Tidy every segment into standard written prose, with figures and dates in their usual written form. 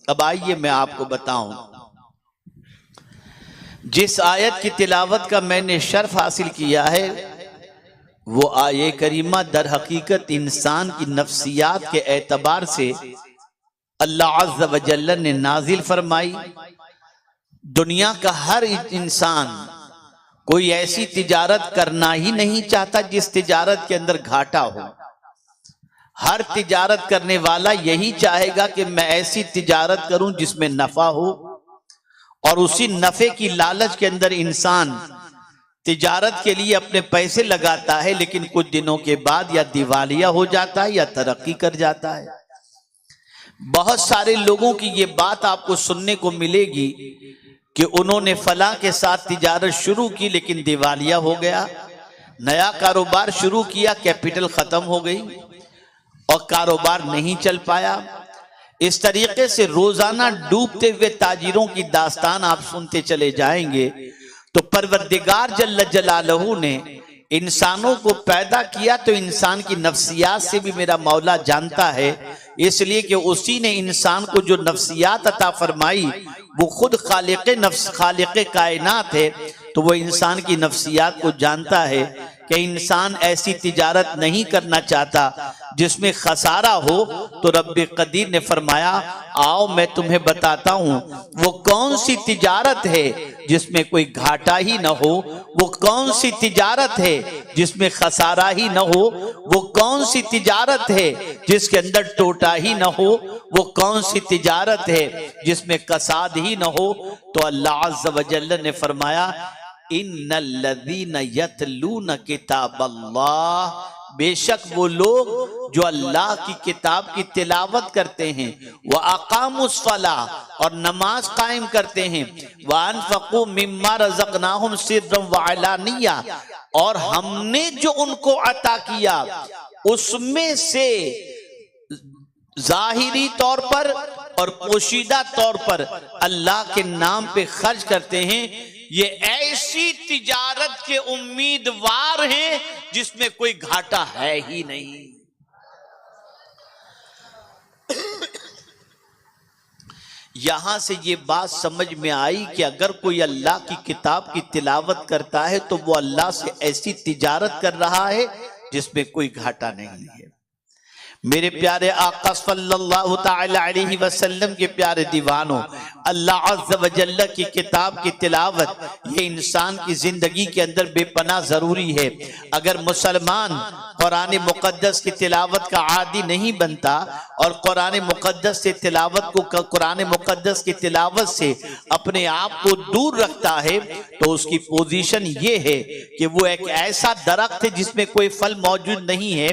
अब आइए मैं आपको बताऊं, जिस आयत की तिलावत का मैंने शर्फ हासिल किया है वो आये करीमा दर हकीकत इंसान की नफ्सियात के एतबार से अल्लाह अज़्ज़ व जल्ल ने नाजिल फरमाई। दुनिया का हर इंसान कोई ऐसी तिजारत करना ही नहीं चाहता जिस तिजारत के अंदर घाटा हो। हर तिजारत करने वाला यही चाहेगा कि मैं ऐसी तिजारत करूं जिसमें नफा हो, और उसी नफे की लालच के अंदर इंसान तिजारत के लिए अपने पैसे लगाता है, लेकिन कुछ दिनों के बाद या दिवालिया हो जाता है या तरक्की कर जाता है। बहुत सारे लोगों की ये बात आपको सुनने को मिलेगी कि उन्होंने फला के साथ तिजारत शुरू की लेकिन दिवालिया हो गया, नया कारोबार शुरू किया, कैपिटल खत्म हो गई और कारोबार नहीं चल पाया। इस तरीके से रोजाना डूबते हुए ताजिरों की दास्तान आप सुनते चले जाएंगे। तो परवरदिगार जल्ल जलालहू ने इंसानों को पैदा किया तो इंसान की नफ्सियात से भी मेरा मौला जानता है, इसलिए कि उसी ने इंसान को जो नफ्सियात अता फरमाई वो खुद खालिक़े नफ्स खालिक़े कायनात है, तो वो इंसान की नफ्सियात को जानता है कि इंसान ऐसी तिजारत नहीं करना चाहता जिसमें खसारा हो। तो रब्बे कदीर ने फरमाया, आओ मैं तुम्हें बताता हूं वो कौन सी तिजारत है जिसमें कोई घाटा ही न हो, वो कौन सी तिजारत है जिसमें खसारा ही न हो, वो कौन सी तिजारत है जिसके अंदर टोटा ही न हो, वो कौन सी तिजारत है जिसमें कसाद ही न हो। तो अल्लाह अज़्ज़ व जल्ल ने फरमाया, इन्नल्लज़ीना यतलूना किताबल्लाह, बेशक वो लोग जो अल्लाह की किताब की तिलावत करते हैं, व अकामुस सलाह और नमाज कायम करते हैं, व अनफकू मिम्मा रज़क़नाहुम सिर्रन व अलानिया, और हमने जो उनको अता किया उसमें से जाहिरी तौर पर और पोशीदा तौर पर अल्लाह के नाम पे खर्च करते हैं, ये ऐसी तिजारत के उम्मीदवार हैं जिसमें कोई घाटा है ही नहीं। यहां से ये बात समझ में आई कि अगर कोई अल्लाह की किताब की तिलावत करता है तो वो अल्लाह से ऐसी तिजारत कर रहा है जिसमें कोई घाटा नहीं है। मेरे प्यारे आका सल्लल्लाहु तआला अलैहि वसल्लम के प्यारे दीवानों, अल्लाह अज़्ज़ व जल्ल की किताब की तिलावत ये इंसान की जिंदगी के अंदर बेपनाह जरूरी है। अगर मुसलमान कुरान मुक़द्दस की तिलावत का आदी नहीं बनता और कुरान मुक़द्दस से तिलावत को कुरान मुक़द्दस की तिलावत से अपने आप को दूर रखता है, तो उसकी पोजीशन ये है कि वो एक ऐसा दरख्त है जिसमें कोई फल मौजूद नहीं है,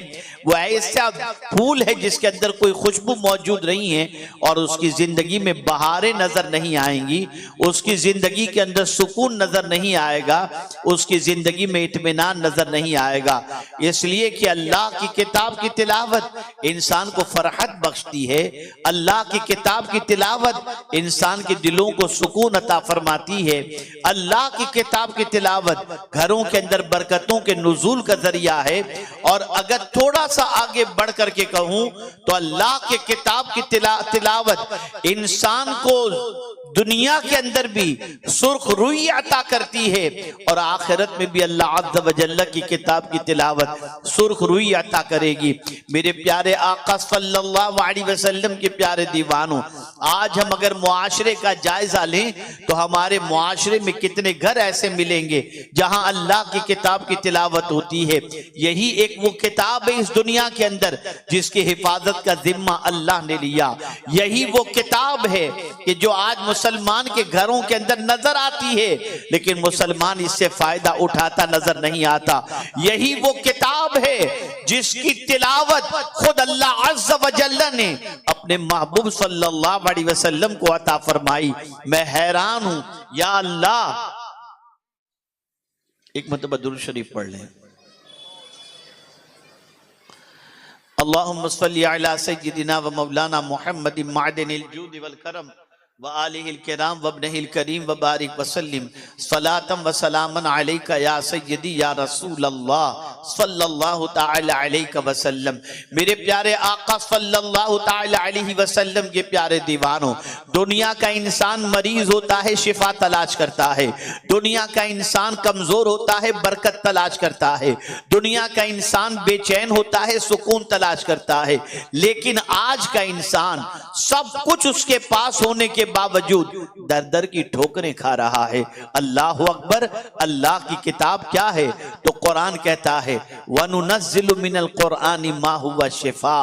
वो ऐसा फूल है जिसके अंदर कोई खुशबू मौजूद नहीं है, और उसकी जिंदगी में बहारें नजर नहीं आएंगी, उसकी जिंदगी के अंदर सुकून नजर नहीं आएगा, उसकी जिंदगी में इत्मीनान नजर नहीं आएगा। इसलिए कि अल्लाह की किताब की तिलावत इंसान को फरहत बख्शती है, अल्लाह की किताब की तिलावत इंसान के दिलों को सुकून अता फरमाती है, अल्लाह की किताब की तिलावत घरों के अंदर बरकतों के नुज़ूल का जरिया है। और अगर थोड़ा सा आगे बढ़ करके कहूं तो अल्लाह के किताब की तिलावत इंसान को दुनिया के अंदर भी सुर्ख रुई अता करती है और आखिरत में भी अल्लाह अज़्ज़ व जल्ल की किताब की तिलावत सुर्ख रुई अता करेगी। मेरे प्यारे आका सल्लल्लाहु अलैहि वसल्लम के प्यारे दीवानों, आज हम अगर मुआशरे का जायजा लें तो हमारे मुआशरे में कितने घर ऐसे मिलेंगे जहां अल्लाह की किताब की तिलावत होती है। यही एक वो किताब है इस दुनिया के अंदर जिसकी हिफाजत का जिम्मा अल्लाह ने लिया। यही वो किताब है कि जो आज मुसलमान के घरों के अंदर नजर आती है, लेकिन मुसलमान इससे फायदा उठाता नजर नहीं आता। यही वो किताब है जिसकी तिलावत खुद अल्लाह अज़्ज़ व जल्ल ने अपने महबूब सल्लल्लाहु अलैहि वसल्लम को अता फरमाई। मैं हैरान हूं, या अल्लाह, एक मतलब दुरूद शरीफ पढ़ लें। अल्लाहुम्मा सल्ली अला सय्यिदिना व मौलाना मुहम्मदिन मादिनिल जूद वल करम व आलिहिल किराम व इब्निहिल करीम व बारिक वसल्लिम सलातम व सलामन अलैका या सय्यदी या रसूल अल्लाह सल्लल्लाहु तआला अलैहि वसल्लम। मेरे प्यारे आका सल्लल्लाहु तआला अलैहि वसल्लम के प्यारे दीवानों, दुनिया का इंसान मरीज होता है, शिफा तलाश करता है। दुनिया का इंसान कमजोर होता है, बरकत तलाश करता है। दुनिया का इंसान बेचैन होता है, सुकून तलाश करता है। लेकिन आज का इंसान सब कुछ उसके पास होने के बावजूद दर दर की ठोकरें खा रहा है। अल्लाह अकबर। अल्लाह की किताब क्या है? तो कुरान कहता है वनुनज़्ज़िलु मिनल कुरानी मा हुवा शिफा।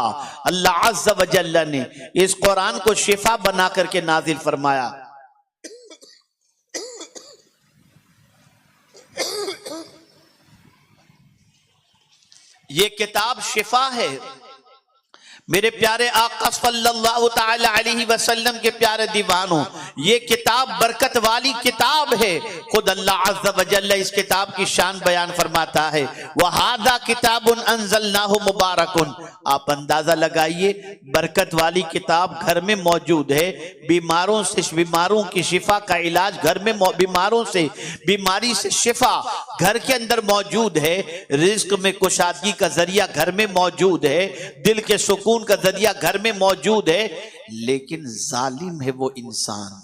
अल्लाह अज़्ज़ व जल्ल ने इस कुरान को शिफा बना करके नाजिल फरमाया। ये किताब शिफा है। मेरे प्यारे आका सल्लल्लाहु तआला अलैहि वसल्लम के प्यारे दीवानों, ये किताब बरकत वाली किताब है। खुद अल्लाह अज़्ज़ व जल्ल इस किताब की शान बयान फरमाता है वहादा किताबुन अंज़लनाहु मुबारकुन। आप अंदाजा लगाइए, बरकत वाली किताब घर में मौजूद है। बीमारों से बीमारों की शिफा का इलाज घर में, बीमारों से बीमारी से शिफा घर के अंदर मौजूद है। रिज्क में कुशादगी का जरिया घर में मौजूद है। दिल के सुकून का जरिया घर में मौजूद है। लेकिन जालिम है वो इंसान,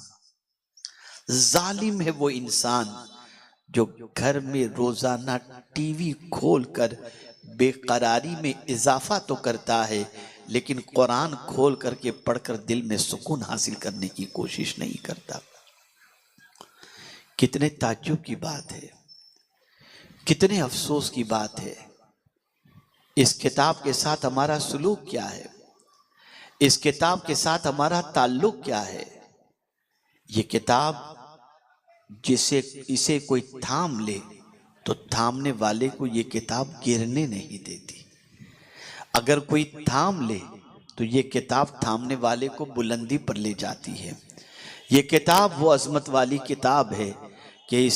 जालिम है वो इंसान जो घर में रोजाना टीवी खोलकर बेकरारी में इजाफा तो करता है, लेकिन कुरान खोल करके पढ़कर दिल में सुकून हासिल करने की कोशिश नहीं करता। कितने ताज्जुब की बात है, कितने अफसोस की बात है। इस किताब के साथ हमारा सुलूक क्या है? इस किताब के साथ हमारा ताल्लुक क्या है? ये किताब इसे कोई थाम ले तो थामने वाले को ये किताब गिरने नहीं देती। अगर कोई थाम ले तो ये किताब थामने वाले को बुलंदी पर ले जाती है। ये किताब वो अजमत वाली किताब है कि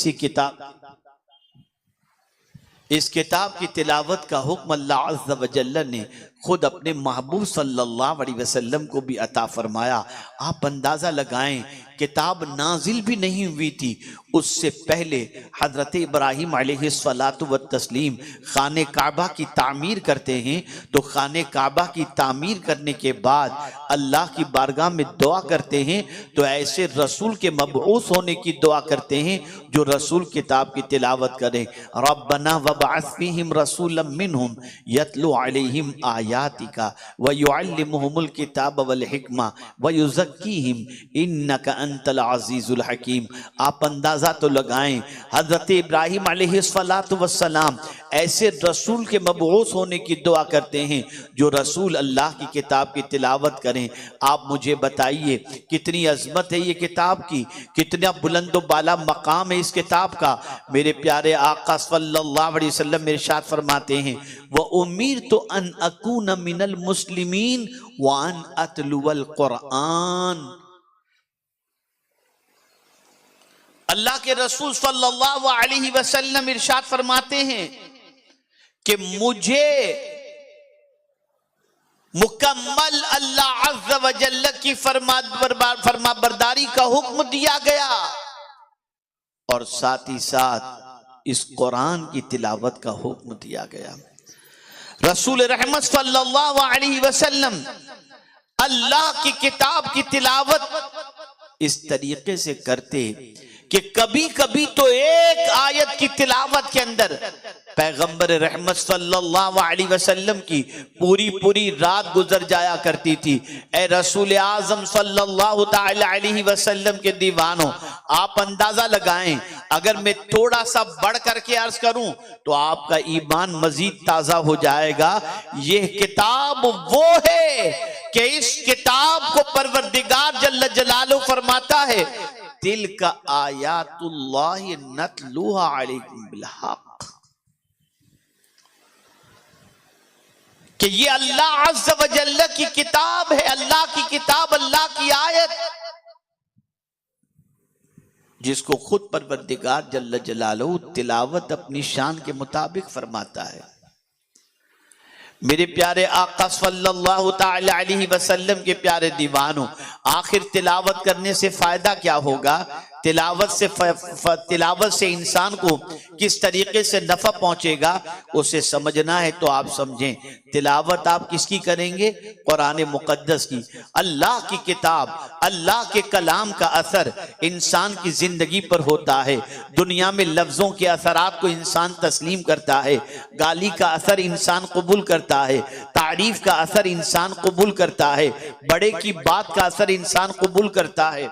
इस किताब की तिलावत का हुक्म अल्लाह अज़्ज़ व जल्ल ने खुद अपने महबूब सल्लल्लाहु अलैहि वसल्लम को भी अता फरमाया। आप अंदाजा लगाएं, किताब नाजिल भी नहीं हुई थी, उससे पहले हजरत इब्राहीम अलैहिस्सलातु व तस्लीम खाने काबा की तामीर करते हैं। तो खाने काबा की तामीर करने के बाद अल्लाह की बारगाह में दुआ करते हैं। तो ऐसे रसूल के मबऊस होने की दुआ करते हैं जो रसूल किताब की तिलावत करें। रब्बना वबअस फीहिम रसूलन मिनहुम यतलू अलैहिम आयातिका व युअल्लिमुहुमुल किताब वल हिकमा व युज़क्कीहिम इन्नका अंतल अज़ीज़ुल हकीम। आप अंदाजा तो लगाएं, हजरत इब्राहीम अलैहिस्सलातु वस्सलाम ऐसे रसूल के मबऊस होने की दुआ करते हैं जो रसूल अल्लाह की किताब की तिलावत करें। आप मुझे बताइए कितनी अजमत है ये किताब की, कितना बुलंद व बाला मकाम है इस किताब का। मेरे प्यारे आका सल्लल्लाहु अलैहि वसल्लम इरशाद फरमाते हैं व उम्मीरतु अन अकून मिनल मुस्लिमीन व अन अतलुवल कुरान। अल्लाह के रसूल सल्लल्लाहु अलैहि वसल्लम इरशाद फरमाते हैं कि मुझे मुकम्मल अल्लाह अज़्ज़ व जल्ल की फरमाबरदारी का हुक्म दिया गया और साथ ही साथ इस कुरान की तिलावत का हुक्म दिया गया। रसूल रहमत सल्लल्लाहु अलैहि वसल्लम अल्लाह की किताब की तिलावत इस तरीके से करते कि कभी कभी तो एक आयत की तिलावत के अंदर पैगंबर रहमत सल्लल्लाहु अलैहि वसल्लम की पूरी रात गुजर जाया करती थी। ए रसूल आजम सल्लल्लाहु ताला अलैहि वसल्लम के दीवानों, आप अंदाजा लगाएं, अगर मैं थोड़ा सा बढ़ करके अर्ज करूं तो आपका ईमान मजीद ताजा हो जाएगा। यह किताब वो है कि इस किताब को परवरदिगार जल्ल जलालहू फरमाता है तिल्का आयातुल्लाहि नतलुहा अलैकुम बिल हक, कि ये अल्लाह अज़्ज़ व जल्ल की किताब है, अल्लाह की किताब, अल्लाह की आयत, जिसको खुद परवरदिगार जल्ल जलालहू तिलावत अपनी शान के मुताबिक फरमाता है। मेरे प्यारे आका सल्लल्लाहु ताला अलैहि वसल्लम के प्यारे दीवानों, आखिर तिलावत करने से फायदा क्या होगा? तिलावत से इंसान को किस तरीके से नफा पहुंचेगा उसे समझना है तो आप समझें। तिलावत आप किसकी करेंगे? कुरान मुकद्दस की। अल्लाह की किताब, अल्लाह के कलाम का असर इंसान की जिंदगी पर होता है। दुनिया में लफ्जों के असरात को इंसान तस्लीम करता है, गाली का असर इंसान कबूल करता है, तारीफ का असर इंसान कबूल करता है, बड़े की बात का असर इंसान कबूल करता है।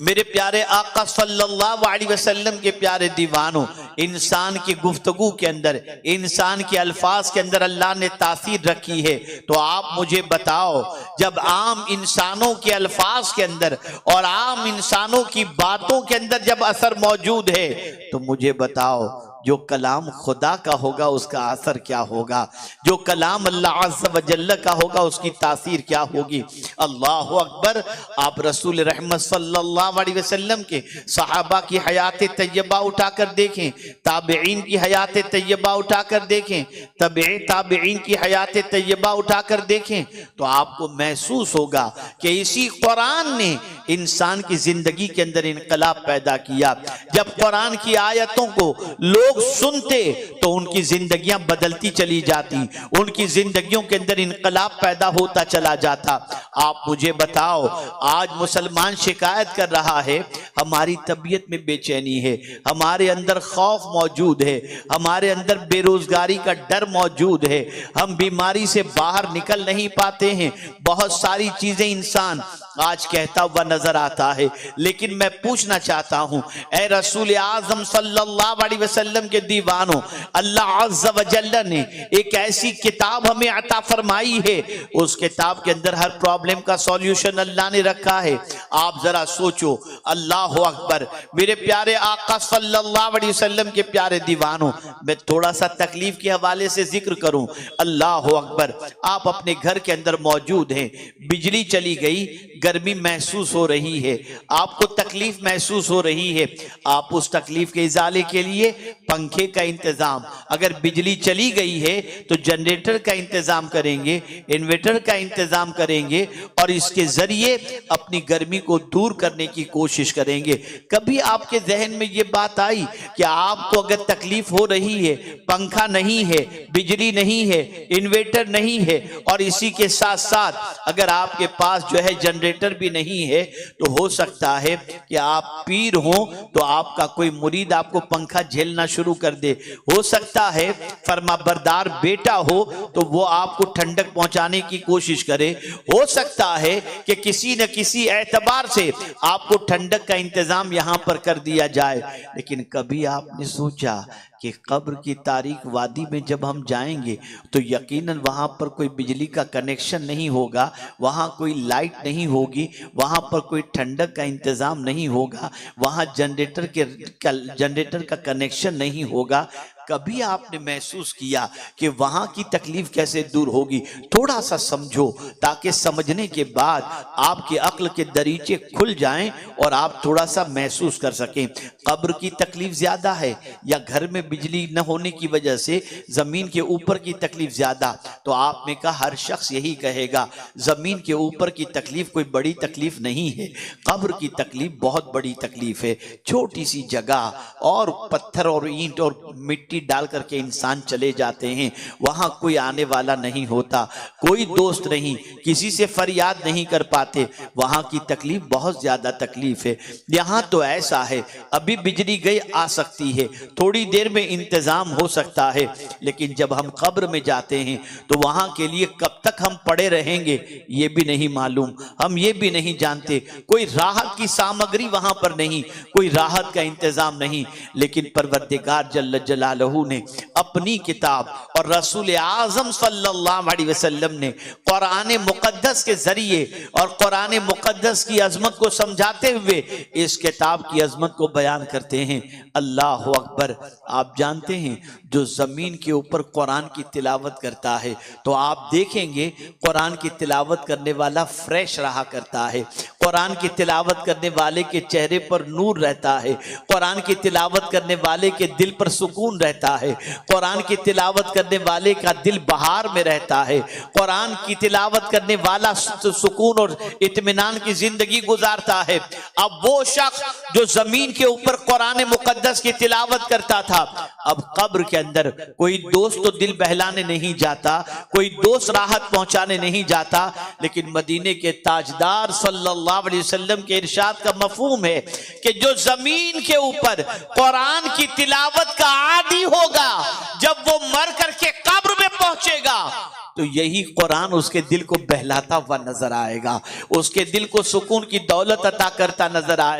मेरे प्यारे आका सल्लल्लाहु अलैहि वसल्लम के प्यारे दीवानों, इंसान की गुफ्तगू के अंदर, इंसान के अल्फाज के अंदर अल्लाह ने तासीर रखी है। तो आप मुझे बताओ, जब आम इंसानों के अल्फाज के अंदर और आम इंसानों की बातों के अंदर जब असर मौजूद है, तो मुझे बताओ जो कलाम खुदा का होगा उसका असर क्या होगा? जो कलाम अल्लाह अज़्ज़ व जल्ल का होगा उसकी तासीर क्या होगी? अल्लाहु अकबर। आप रसूल रहमत सल्लल्लाहु अलैहि वसल्लम के सहाबा की हयात तैयबा उठाकर देखें, ताबईन की हयात तैयबा उठाकर देखें, ताबईन की हयात तैयबा उठाकर देखें, तो आपको महसूस होगा कि इसी कुरान ने इंसान की जिंदगी के अंदर इनकलाब पैदा किया। जब कुरान की आयतों को लोग सुनते तो उनकी जिंदगियां बदलती चली जाती, उनकी जिंदगियों के अंदर इनकलाब पैदा होता चला जाता। आप मुझे बताओ, आज मुसलमान शिकायत कर रहा है, हमारी तबीयत में बेचैनी है, हमारे अंदर खौफ मौजूद है, हमारे अंदर बेरोजगारी का डर मौजूद है, हम बीमारी से बाहर निकल नहीं पाते हैं। बहुत सारी चीजें इंसान आज कहता हुआ नजर आता है। लेकिन मैं पूछना चाहता हूं, ए रसूल आजम सल्लल्लाहु अलैहि वसल्लम के दीवानों, अल्लाह अज़्ज़ व जल्ल ने एक ऐसी किताब हमें अता फरमाई है, उस किताब के अंदर हर प्रॉब्लम का सॉल्यूशन अल्लाह ने रखा है। आप जरा सोचो, अल्लाह अकबर। मेरे प्यारे आका सल्लल्लाहु अलैहि वसल्लम के प्यारे दीवानों, मैं थोड़ा सा तकलीफ के हवाले से जिक्र करूं। अल्लाह अकबर। आप अपने घर के अंदर मौजूद हैं, बिजली चली गई, गर्मी महसूस हो रही है, आपको तकलीफ महसूस हो रही है। आप उस तकलीफ के इजाले के लिए पंखे का इंतजाम, अगर बिजली चली गई है तो जनरेटर का इंतजाम करेंगे, इन्वर्टर का इंतजाम करेंगे और इसके जरिए अपनी गर्मी को दूर करने की कोशिश करेंगे। कभी आपके जहन में ये बात आई कि आपको अगर तकलीफ हो रही है, पंखा नहीं है, बिजली नहीं है, इन्वर्टर नहीं है और इसी के साथ साथ अगर आपके पास जो है जनरेटर भी नहीं है, तो हो सकता है कि आप पीर हो तो आपका कोई मुरीद आपको पंखा झेलना शुरू कर दे। हो सकता है फरमाबरदार बेटा हो तो वो आपको ठंडक पहुंचाने की कोशिश करे। हो सकता है कि किसी न किसी एतबार से आपको ठंडक का इंतजाम यहां पर कर दिया जाए। लेकिन कभी आपने सोचा कि कब्र की तारीक वादी में जब हम जाएंगे तो यकीनन वहां पर कोई बिजली का कनेक्शन नहीं होगा, वहां कोई लाइट नहीं होगी, वहां पर कोई ठंडक का इंतजाम नहीं होगा, वहां जनरेटर का कनेक्शन नहीं होगा। कभी आपने महसूस किया कि वहां की तकलीफ कैसे दूर होगी? थोड़ा सा समझो, ताकि समझने के बाद आपके अक्ल के दरीचे खुल जाएं और आप थोड़ा सा महसूस कर सकें। कब्र की तकलीफ ज्यादा है या घर में बिजली न होने की वजह से जमीन के ऊपर की तकलीफ ज्यादा? तो आपने कहा हर शख्स यही कहेगा, जमीन के ऊपर की तकलीफ कोई बड़ी तकलीफ नहीं है, कब्र की तकलीफ बहुत बड़ी तकलीफ है। छोटी सी जगह और पत्थर और ईंट और मिट्टी डाल करके इंसान चले जाते हैं, वहां कोई आने वाला नहीं होता, कोई दोस्त नहीं, किसी से फरियाद नहीं कर पाते। वहां की तकलीफ बहुत ज्यादा तकलीफ है। यहां तो ऐसा है, अभी बिजली गई आ सकती है, थोड़ी देर में इंतजाम हो सकता है, लेकिन जब हम कब्र में जाते हैं तो वहां के लिए कब तक हम पड़े रहेंगे ये भी नहीं मालूम, हम ये भी नहीं जानते। कोई राहत की सामग्री वहां पर नहीं, कोई राहत का इंतजाम नहीं। लेकिन परवरदिगार जल्ल जलालहू ने अपनी किताब और रसूल आजम सल्लल्लाहु अलैहि वसल्लम ने कुरान मुकद्दस के जरिए और कुरान मुकद्दस की अजमत को समझाते हुए इस किताब की अजमत को बयान करते हैं। अल्लाह अकबर। आप जानते हैं, जो जमीन के ऊपर कुरान की तिलावत करता है तो आप देखेंगे कुरान की तिलावत करने वाला फ्रेश रहा करता है, कुरान की तिलावत करने वाले के चेहरे पर नूर रहता है, कुरान की तिलावत करने वाले के दिल पर सुकून रहता रहता है, कुरान की तिलावत करने वाले का दिल बहार में रहता है, कुरान की तिलावत करने वाला सुकून और इत्मीनान की जिंदगी गुजारता है। अब वो शख्स जो जमीन के ऊपर कुरान मुकद्दस की तिलावत करता था, अब कब्र के अंदर कोई दोस्त तो दिल बहलाने नहीं जाता, कोई दोस्त राहत पहुंचाने नहीं जाता, लेकिन मदीने के ताजदार सल्लल्लाहु अलैहि वसल्लम के इरशाद का मफहूम है कि जो जमीन के ऊपर कुरान की तिलावत का आदी होगा, जब वो मर करके कब्र में पहुंचेगा तो यही कुरान उसके दिल को बहलाता हुआ नजर आएगा, उसके दिल को सुकून की दौलत अता करता नजर आएगा।